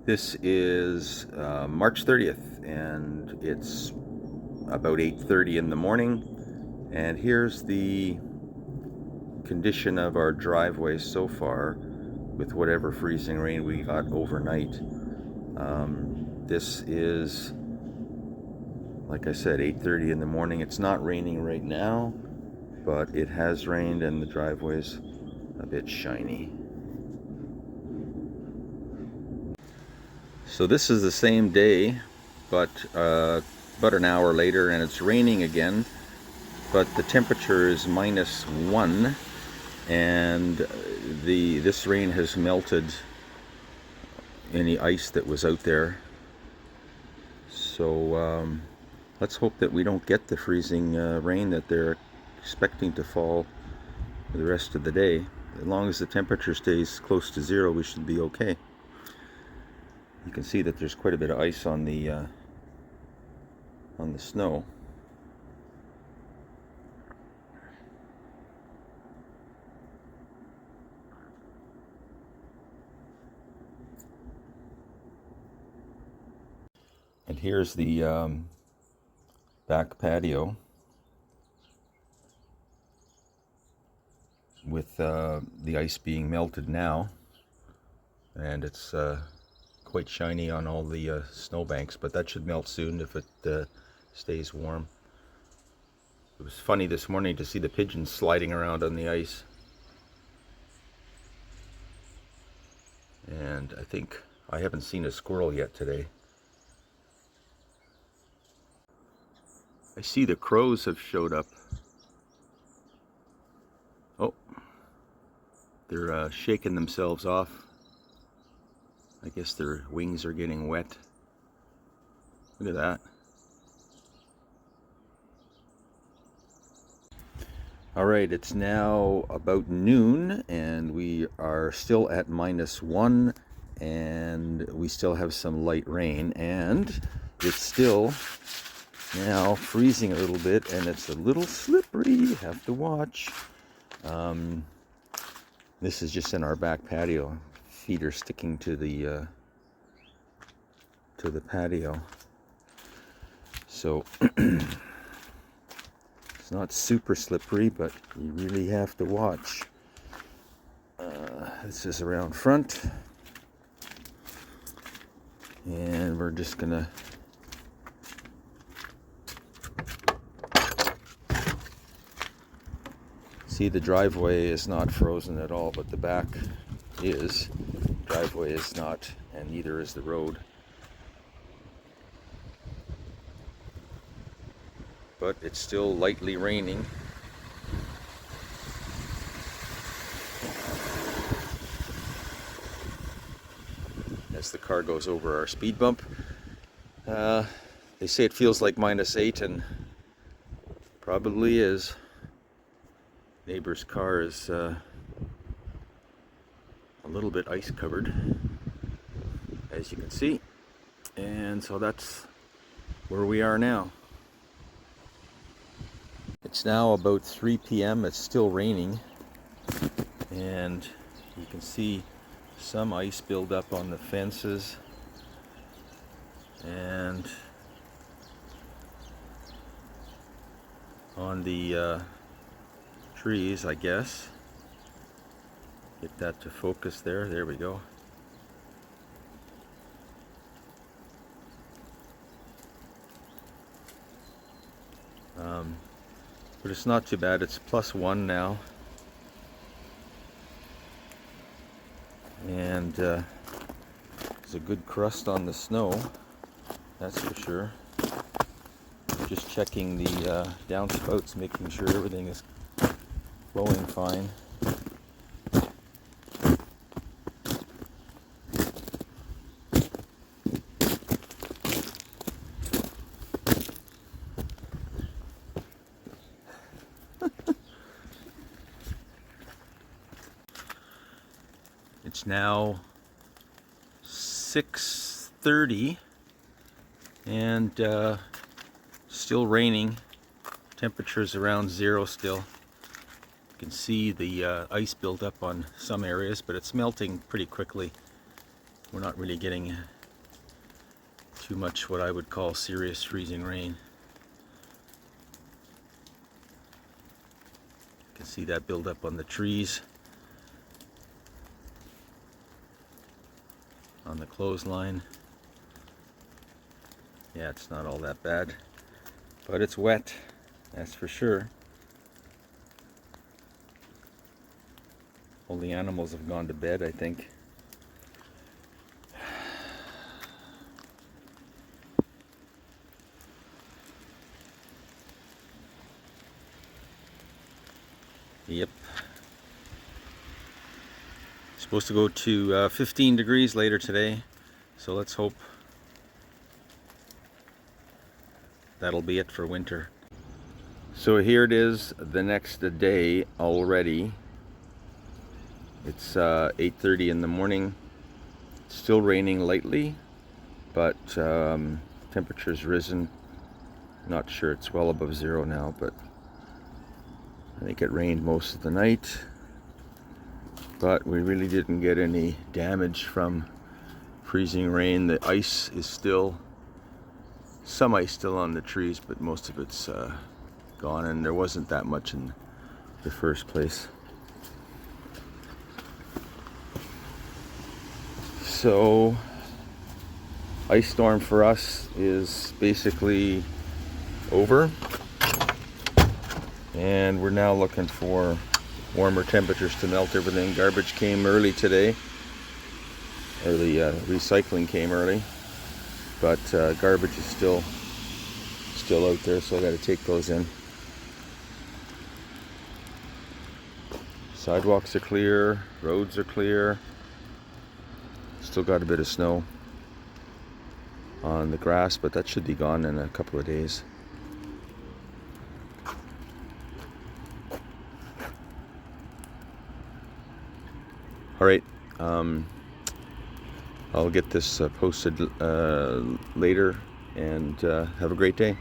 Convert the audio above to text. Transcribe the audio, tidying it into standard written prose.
This is March 30th, and it's about 8:30 in the morning. And here's the condition of our driveway so far with whatever freezing rain we got overnight. This is, like I said, 8:30 in the morning. It's not raining right now, but it has rained and the driveway's a bit shiny. So this is the same day, but about an hour later, and it's raining again, but the temperature is -1, and this rain has melted any ice that was out there. So let's hope that we don't get the freezing rain that they're expecting to fall for the rest of the day. As long as the temperature stays close to 0, we should be okay. You can see that there's quite a bit of ice on the snow. And here's the back patio with the ice being melted now, and it's quite shiny on all the snowbanks, but that should melt soon if it stays warm. It was funny this morning to see the pigeons sliding around on the ice, and I think I haven't seen a squirrel yet today. I see the crows have showed up. Oh, they're shaking themselves off. I guess their wings are getting wet. Look at that. All right, it's now about noon, and we are still at -1, and we still have some light rain, and it's still now freezing a little bit, and it's a little slippery. You have to watch. This is just in our back patio. Feet are sticking to the patio, so it's not super slippery, but you really have to watch. This is around front, and we're just gonna see the driveway is not frozen at all, but the back is. Driveway is not, and neither is the road. But it's still lightly raining. As the car goes over our speed bump. They say it feels like -8, and probably is. Neighbor's car is a little bit ice covered, as you can see, and so that's where we are now. It's now about 3 p.m. It's still raining, and you can see some ice build up on the fences and on the trees, I guess. Get that to focus there. There we go. But it's not too bad. It's +1 now. And there's a good crust on the snow, that's for sure. Just checking the downspouts, making sure everything is flowing fine. It's now 6:30, and still raining. Temperatures around 0 still. You can see the ice built up on some areas, but it's melting pretty quickly. we're not really getting too much what I would call serious freezing rain. You can see that build up on the trees, on the clothesline. Yeah, it's not all that bad, but it's wet, that's for sure. All the animals have gone to bed, I think. Yep. Supposed to go to 15 degrees later today, so let's hope that'll be it for winter. So here it is, the next day already. It's 8:30 in the morning. It's still raining lightly, but temperature's risen. Not sure, it's well above zero now, but I think it rained most of the night. But we really didn't get any damage from freezing rain. The ice is still, some ice still on the trees, but most of it's gone, and there wasn't that much in the first place. So, ice storm for us is basically over, and we're now looking for warmer temperatures to melt everything. Garbage came early today, recycling came early, but garbage is still out there, so I got to take those in. Sidewalks are clear, roads are clear. Still got a bit of snow on the grass, but that should be gone in a couple of days. All right, I'll get this posted later, and have a great day.